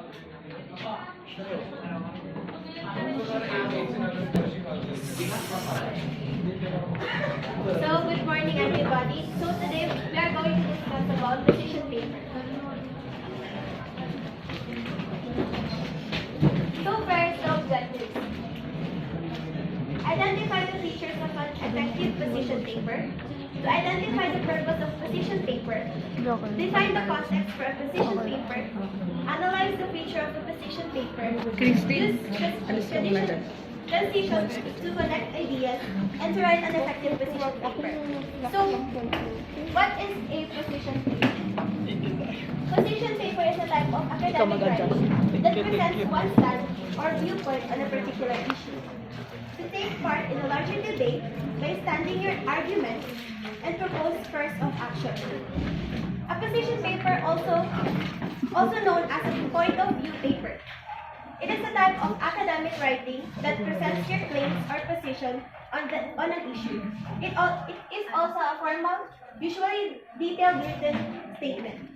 So, good morning everybody. So today we are going to discuss about position paper. So first, the objectives. Identify the features of an effective position paper. To identify the purpose of position paper, define the context for a position paper, analyze the feature of the position paper, use transitions to connect ideas, and to write an effective position paper. So, what is a position paper? Position paper is a type of academic writing that presents one stand or viewpoint on a particular issue. To take part in a larger debate by standing your arguments and propose course of action. A position paper, also known as a point of view paper. It is a type of academic writing that presents your claims or position on an issue. It is also a formal, usually detailed written statement.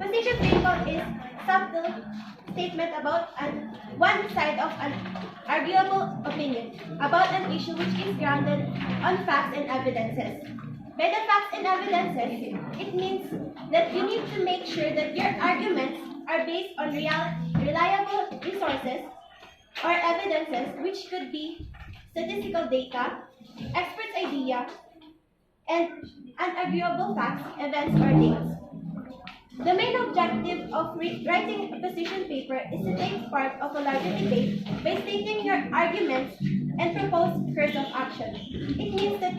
Position paper is subtle statement about one side of an arguable opinion about an issue which is grounded on facts and evidences. By the facts and evidences, it means that you need to make sure that your arguments are based on reliable resources or evidences, which could be statistical data, experts' idea, and unarguable facts, events, or dates. The main objective of writing a position paper is to take part of a larger debate by stating your arguments and propose course of action. It means that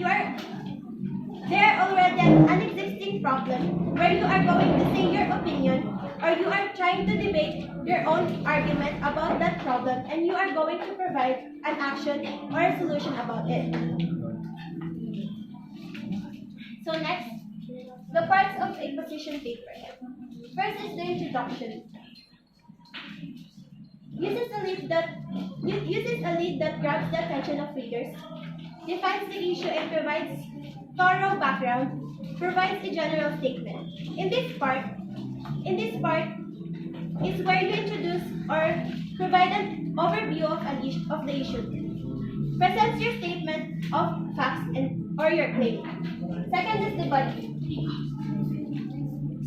there are already an existing problem where you are going to say your opinion, or you are trying to debate your own argument about that problem, and you are going to provide an action or a solution about it. So next, the parts of a position paper. First is the introduction. Uses a lead that grabs the attention of readers, defines the issue and provides thorough background, provides a general statement. In this part is where you introduce or provide an overview of the issue. Presents your statement of facts or your claim. Second is the body.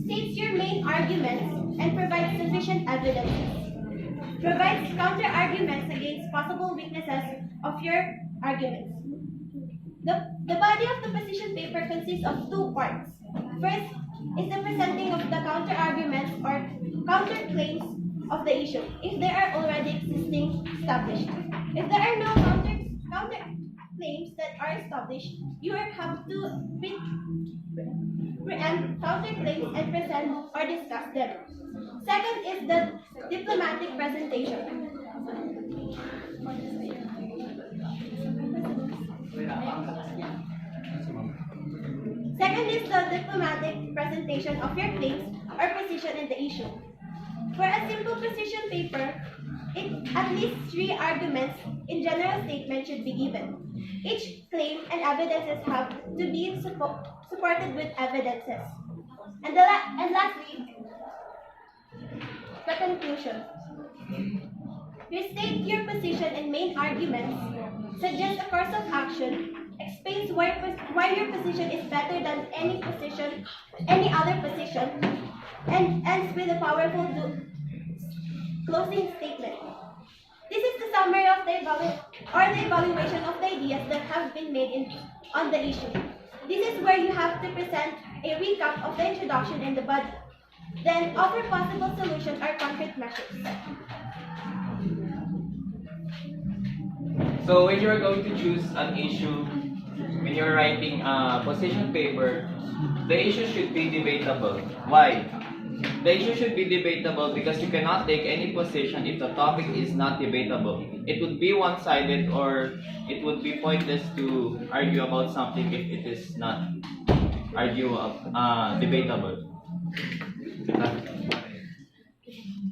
States your main arguments and provides sufficient evidence. Provides counter-arguments against possible weaknesses of your arguments. The body of the position paper consists of two parts. First is the presenting of the counter-arguments or counter-claims of the issue, if they are already established. If there are no counter-claims that are established, you have to preempt counterclaims and present or discuss them. Second is the diplomatic presentation. Second is the diplomatic presentation of your claims or position in the issue. For a simple position paper, at least 3 arguments in general statement should be given. Each claim and evidences have to be supported with evidences. And lastly, the conclusion. You state your position and main arguments, suggest a course of action, explains why your position is better than any other position, and ends with a powerful closing statement. This is the summary of the evaluation of the ideas that have been made on the issue. This is where you have to present a recap of the introduction and the body. Then offer possible solutions or concrete measures. So when you're going to choose an issue, when you're writing a position paper, the issue should be debatable. Why? The issue should be debatable because you cannot take any position if the topic is not debatable. It would be one-sided, or it would be pointless to argue about something if it is not debatable.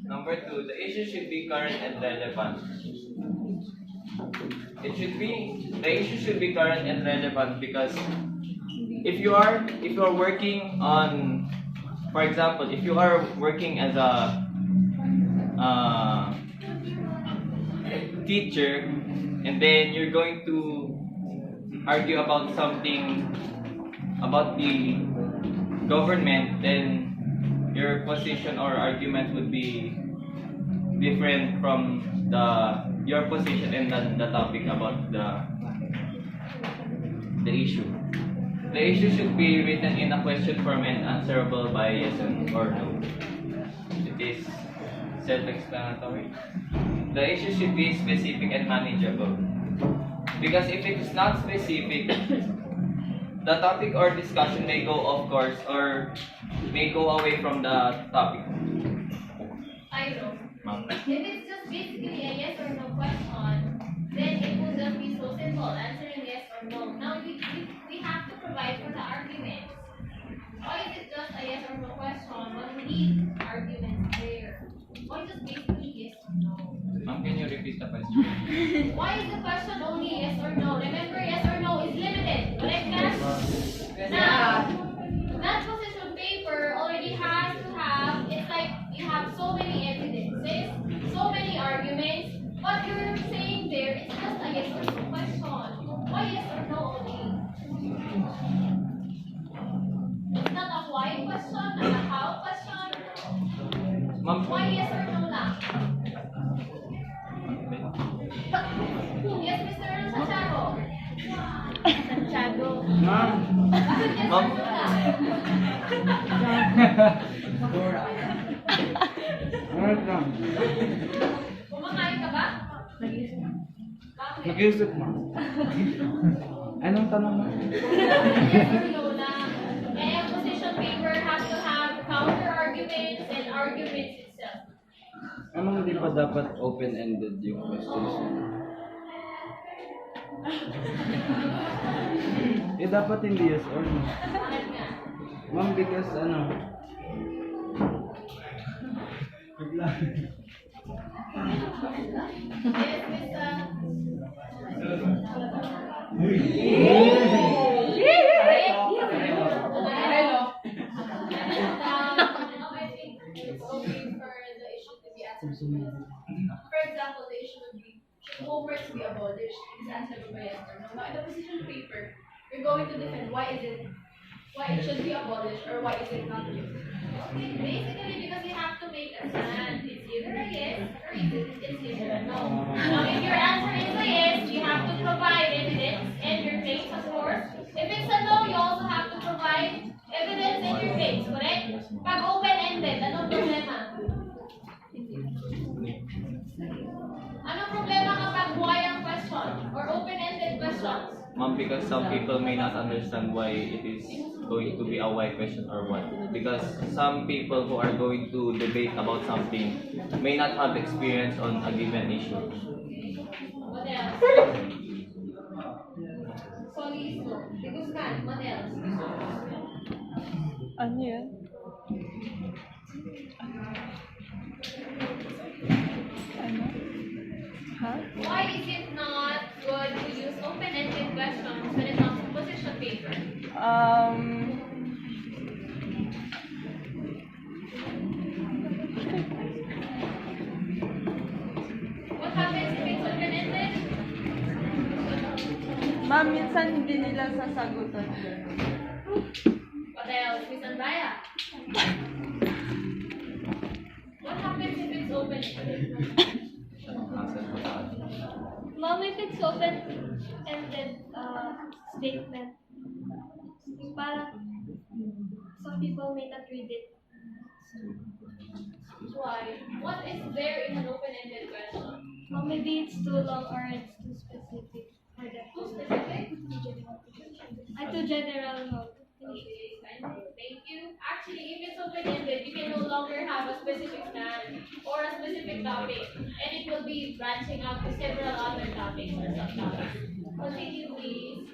Number 2, the issue should be current and relevant. The issue should be current and relevant because if you are working on, for example, if you are working as a teacher, and then you're going to argue about something about the government, then your position or argument would be different from your position and the topic about the issue. The issue should be written in a question form and answerable by yes or no. It is self-explanatory. The issue should be specific and manageable. Because if it is not specific, the topic or discussion may go off course or may go away from the topic. I know. Ma'am. If it's just basically a yes or no question, then it would just be so simple, answering yes or no. Now we have to provide for the arguments. Why is it just a yes or no question when we need arguments there? Why just basically yes or no? Ma'am, can you repeat the question? Why is the question only yes or no? Remember, yes or no is limited, correct guys? Now, that position paper already has to have, it's like you have so many evidences, so many arguments, but you're saying there it's just a yes or no question. Why yes or no only? It's not a why question, not a how question. Ma'am, Why yes or no lang? Yes, Mr. Santiago. Santiago. Ma'am. Bakit yes or Ma'am. no lang? Ano lang? Kumakain ka ba? Bakit? Nag-iisip mo. Anong tanong mo? Yes or no lang. Eh, a position paper has to have counter arguments and arguments itself. Anong hindi pa dapat open-ended yung questions? Dapat hindi yes or no. Bakit nga? Ma'am, because Yes, Mr. I think it's okay for the issue to be answered. For example, the issue would be, should homework be abolished? It's answered by yes or no. Now, in the position paper, you're going to defend why it should be abolished or why is it not used. Basically, because you have to make a stand. It's either a yes or it's either a no. Now, if your answer is a yes, you have to provide evidence and your case, of course. If it's a no, you also have to provide evidence and your case, correct? Pag open-ended, anong problema? Anong problema kapag why ang question or open-ended questions? Ma'am, because some people may not understand why it is going to be a why question or what. Because some people who are going to debate about something may not have experience on a given issue. What else? Solismo. De Guzman, what else? Ano yun? Ano? Ha? Why is it not good to use open-ended questions when it comes to position paper? What happens if it's open-ended? Ma'am, minsan hindi nila sasagutan yun. What else, Miss Andaya? What happens if it's open-ended? Mom, if it's open-ended statement, parang some people may not read it. Why? What is there in an open-ended question? Mom, maybe it's too long or it's too specific for them. Too specific? Too general, no. Okay, fine. Thank you. Actually, if it's open-ended, you can no longer have a specific stand or a specific topic, and it will be branching out to several other topics or subtopics. Continue, please.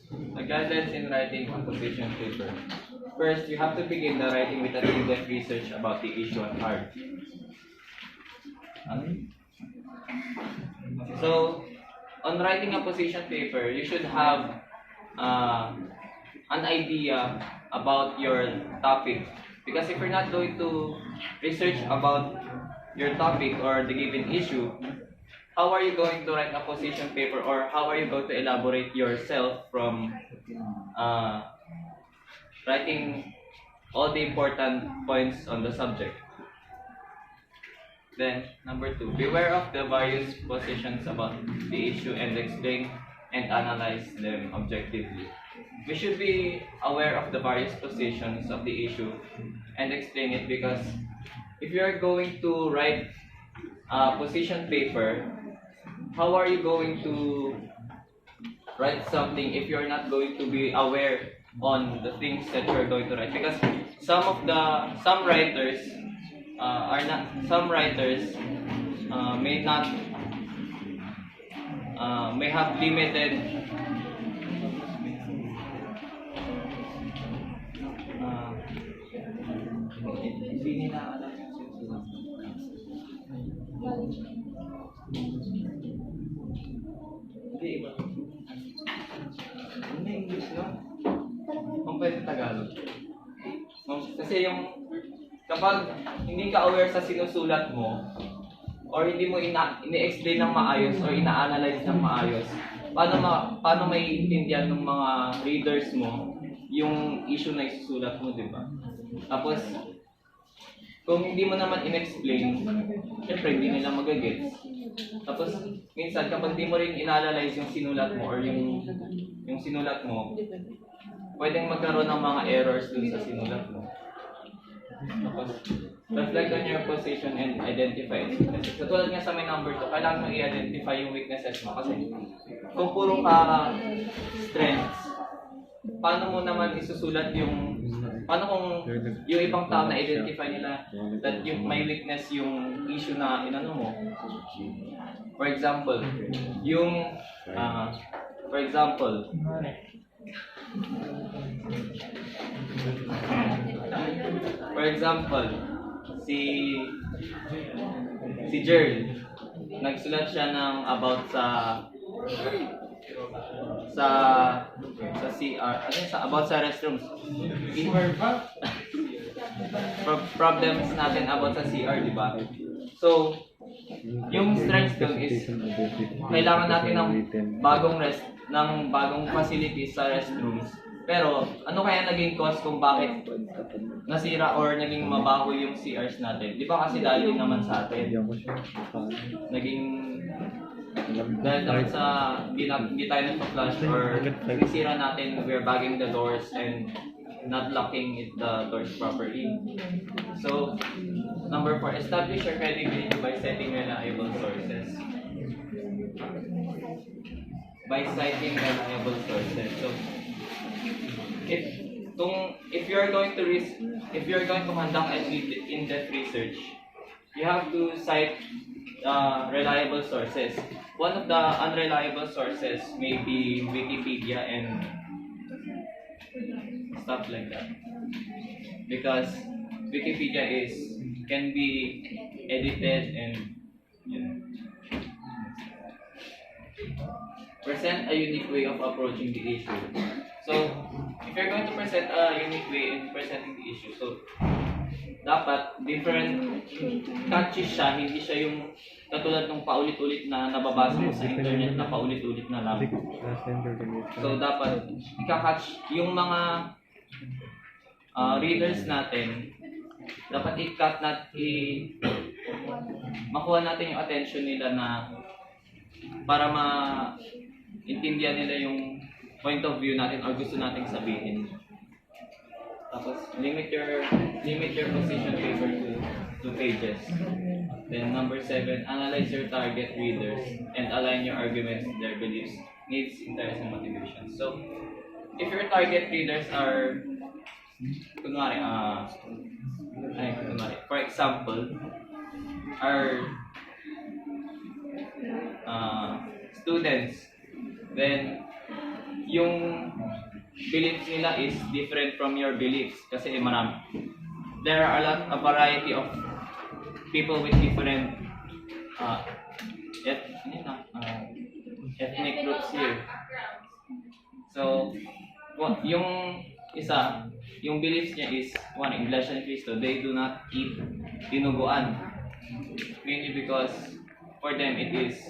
The guidelines in writing a position paper. First, you have to begin the writing with an in-depth research about the issue at heart. So, on writing a position paper, you should have an idea about your topic Because if you're not going to research about your topic or the given issue, how are you going to write a position paper, or how are you going to elaborate yourself from writing all the important points on the subject? Then, number 2, beware of the various positions about the issue and explain and analyze them objectively. We should be aware of the various positions of the issue and explain it, because if you are going to write a position paper, how are you going to write something if you're not going to be aware on the things that you're going to write? Because some writers may not may have limited hindi nila alam yung sinusulat. Hindi iba. Ano English no? Kung pwede Tagalog. Kasi kapag hindi ka aware sa sinusulat mo, or hindi mo ini-explain ng maayos or ina-analyze ng maayos, paano maiintindihan ng mga readers mo yung issue na isusulat mo, di ba? Tapos, kung hindi mo naman in-explain, syempre hindi nila magagets. Tapos, minsan kapag hindi mo rin in-analyze yung sinulat mo or yung sinulat mo, pwedeng magkaroon ng mga errors dun sa sinulat mo. Tapos, reflect on your position and identify its weaknesses. Katulad nga sa may number 2, kailangan mo i-identify yung weaknesses mo. Kasi kung puro ka strengths, paano mo naman isusulat paano kung yung ibang tao na-identify nila that yung may weakness yung issue na inano mo? For example, si Jerl, nagsulat siya ng about sa CR, about sa restrooms. Problems natin about sa CR, di ba? So, yung strength doon is kailangan natin ng bagong facilities sa restrooms. Pero, ano kaya naging cause kung bakit nasira or naging mabaho yung CRs natin? Di ba kasi dahil din naman sa atin? Dahil naman sa hindi tayo nagpa-flush or nasira natin, we're bagging the doors and not locking the doors properly. So, number 4, establish your credibility by citing reliable sources. So, if you're going to conduct an in-depth research, you have to cite reliable sources. One of the unreliable sources may be Wikipedia and stuff like that, because Wikipedia can be edited and present a unique way of approaching the issue. So, if you're going to present a unique way in presenting the issue, so dapat different catchy siya, hindi siya yung katulad ng paulit-ulit na nababasa mo sa internet na paulit-ulit na lang. So, dapat ikakatch yung mga readers natin, dapat makuha natin yung attention nila na para maintindihan nila yung point of view natin or gusto nating sabihin. Tapos limit your position paper to 2 pages. Then number 7, analyze your target readers and align your arguments with their beliefs, needs, interests, and motivations. So, if your target readers are for example, are students, then yung beliefs nila is different from your beliefs kasi marami. There are a variety of people with different ethnic groups here. So, yung isa yung beliefs niya is, one, Iglesia ni Cristo, they do not eat dinuguan. Mainly because for them it is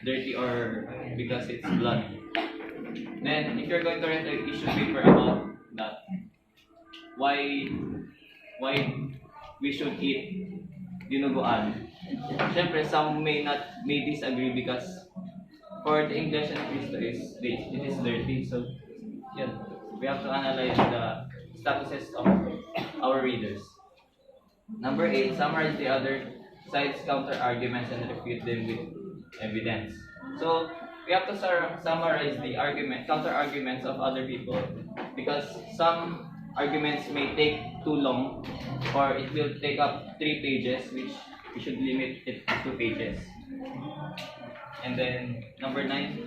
dirty or because it's blood. Then, if you're going to write an issue paper about that, why we should eat dinuguan? Siyempre, some may disagree because for the English and Cristo it is dirty. So, yeah, we have to analyze the statuses of our readers. Number 8, summarize the other side's counter arguments and refute them with evidence. So, we have to summarize the counter arguments of other people because some arguments may take too long or it will take up 3 pages, which we should limit it to 2 pages. And then number 9,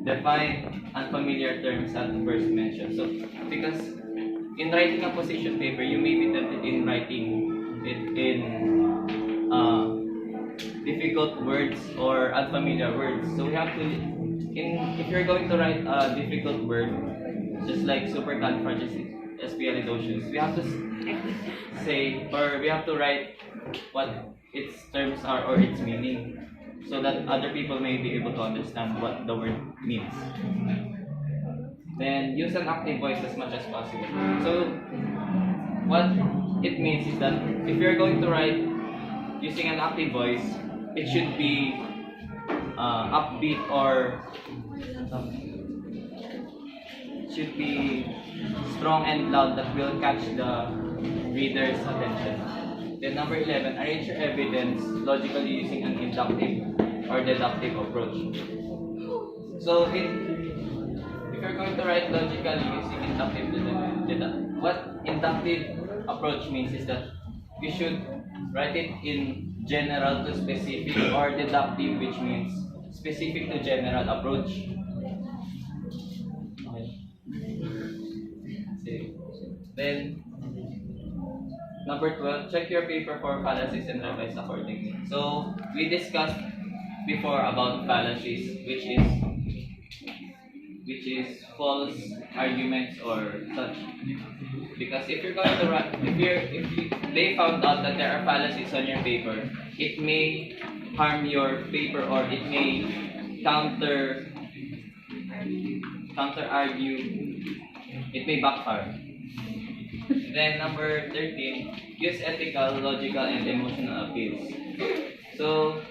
define unfamiliar terms at first mentioned. So because in writing a position paper, you may be tempted in writing it in difficult words or unfamiliar words. So we have to, if you're going to write a difficult word, just like supercalifragilisticexpialidocious, we have to say, or we have to write what its terms are or its meaning, so that other people may be able to understand what the word means. Then use an active voice as much as possible. So what it means is that if you're going to write using an active voice, it should be upbeat or should be strong and loud that will catch the reader's attention. Then number 11, arrange your evidence logically using an inductive or deductive approach. So if you're going to write logically using inductive what inductive approach means is that you should write it in general to specific, or deductive, which means specific to general approach. Okay. Then number 12, check your paper for fallacies and revise accordingly. So we discussed before about fallacies, which is false arguments or such. Because if you're going to write, they found out that there are fallacies on your paper, it may harm your paper or it may counter argue, it may backfire. Then number 13, use ethical, logical, and emotional appeals. So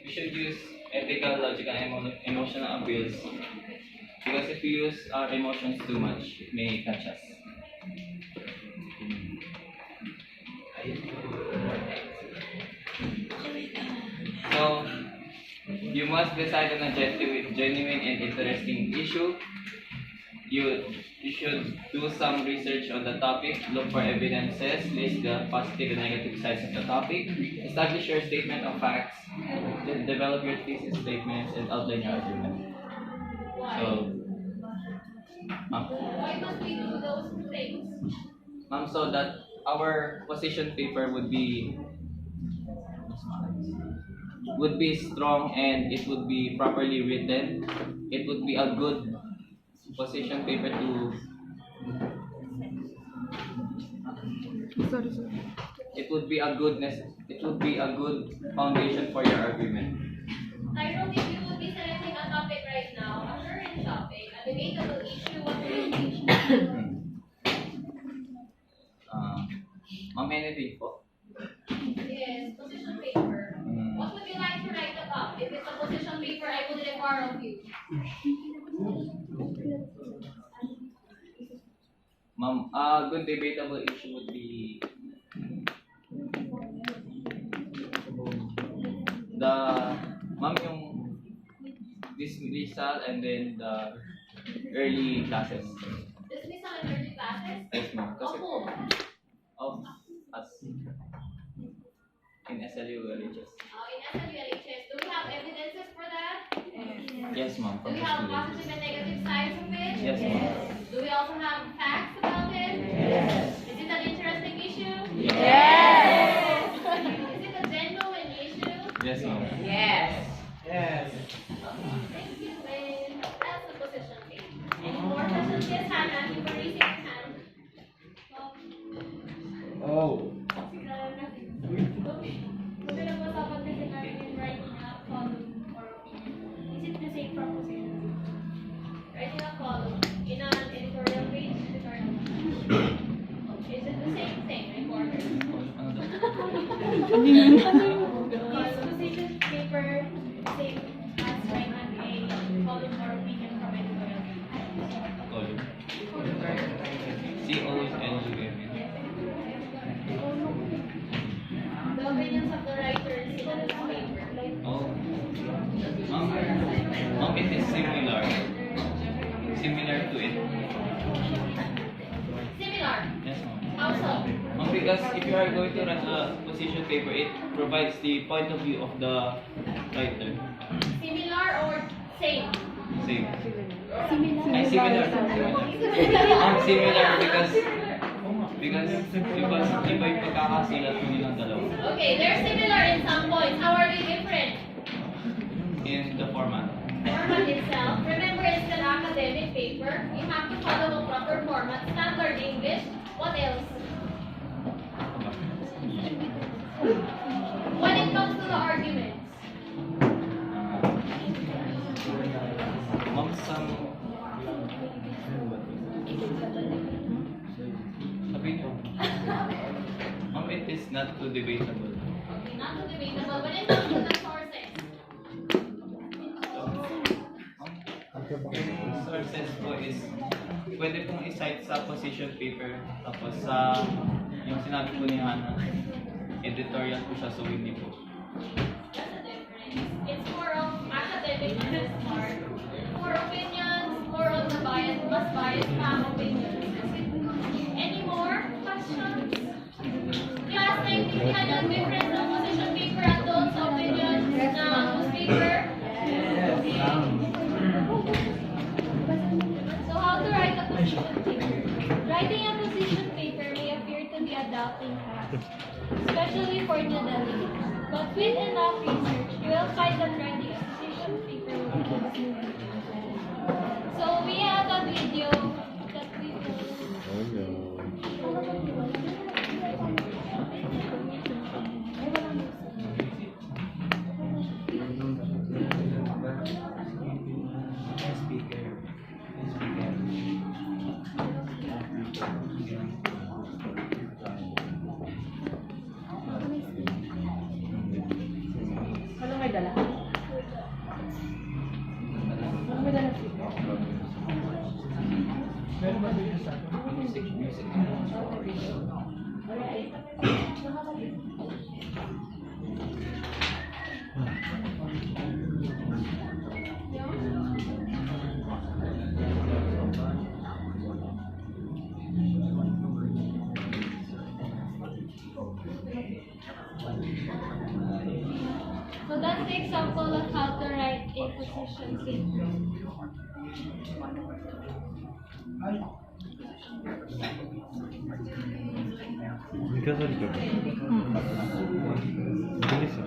we should use ethical, logical, and emotional appeals because if we use our emotions too much, it may catch us. So you must decide on a genuine and interesting issue. You should do some research on the topic, look for evidences, list the positive and negative sides of the topic, establish your statement of facts, develop your thesis statements, and outline your argument. So, Why must we do those things? ma'am, so that our position paper would be strong and it would be properly written. It would be a good position paper to it would be a good foundation for your argument. Tyrone, if you would be selecting a topic right now, a current topic, a debatable issue, what would it be? Ma'am, anything po? Yes, position paper. What would you like to write about? If it's a position paper, I would require of you. Ma'am, a good debatable issue would be yung dismissal and then the early classes. Dismissal and early classes? Yes, ma'am. Of whom? Of us in SLU LHS. In SLU LHS, do we have evidences for that? Yes, ma'am. Do we have positive and negative sides of it? Yes, ma'am. Do we also have facts about it? Yes. Is it an interesting issue? Yes. Is it a genuine issue? Yes, ma'am. Thank you, Wayne. That's the position paper. C-O-N-U-M. The opinions of the writers in the paper. Oh. It is similar. Similar to it. Similar. Yes, ma'am. How so? Because if you are going to write a position paper, it provides the point of view of the writer. Similar or same? Same. Ay, similar. Similar because iba yung pagkakasulat mo nilang dalawa Okay, they're similar in some points. How are they different? in the format. Format itself. Remember, it's an academic paper. You have to follow a proper format. Standard English. What else? When it comes to the arguments. Ma'am, sabi niyo. Ma'am, it is not too debatable. Okay, not too debatable. When it comes to the sources. Yung sources po is pwede pong i-cite sa position paper tapos sa yung sinabi po ni Hannah editorial po siya so hindi po. That's the difference. It's more of academic on this part. More opinions, more on the bias, mas biased pa ang opinions. Any more questions? Class 19, ano difference ng position paper at those opinions na newspaper? So how to write a position paper? Writing a position paper may appear to be a daunting task, especially for the delegate. But with enough research, you will find that writing a position paper will be easy. So we have a video that we will. Ano may dala? Ano may dala? So that's the example of how to write a position paper. Kasal ka ba? Bilis ah.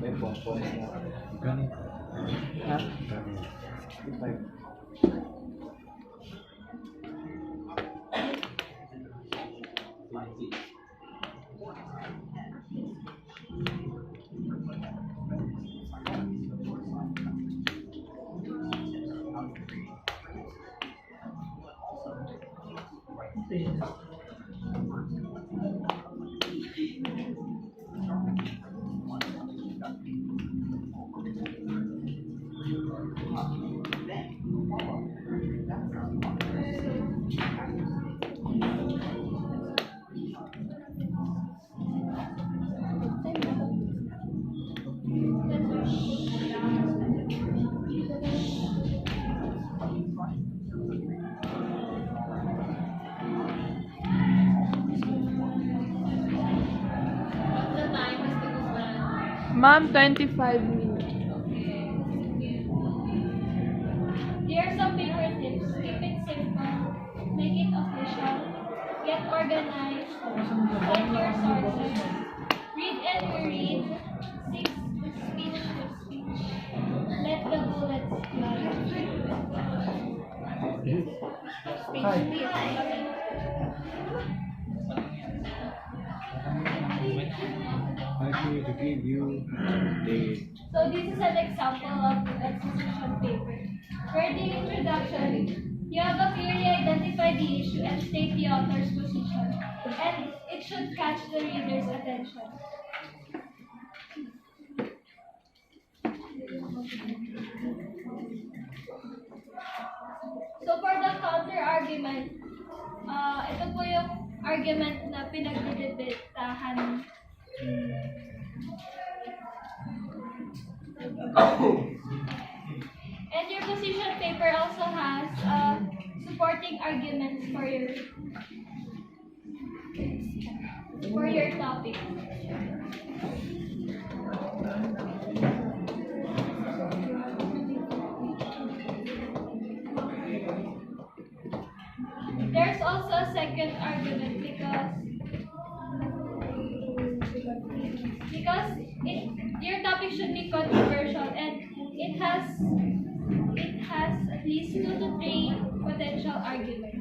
May pompon na. Ganito. Ha? What's the time? What's the good one? Ma'am, 25 minutes. Here are some paper tips. Keep it simple. Make it official. Get organized. Find your sources. Read and reread. Speech to speech. Let the bullets fly. Actually, to give you the So this is an example of exposition paper. For the introduction, you have to clearly identify the issue and state the author's position. And it should catch the reader's attention. So for the counter argument, ito po yung argument na pinagdidebatahan. And your position paper also has supporting arguments for your topic. There's also a second argument because your topic should be controversial and it has at least 2 to 3 potential arguments.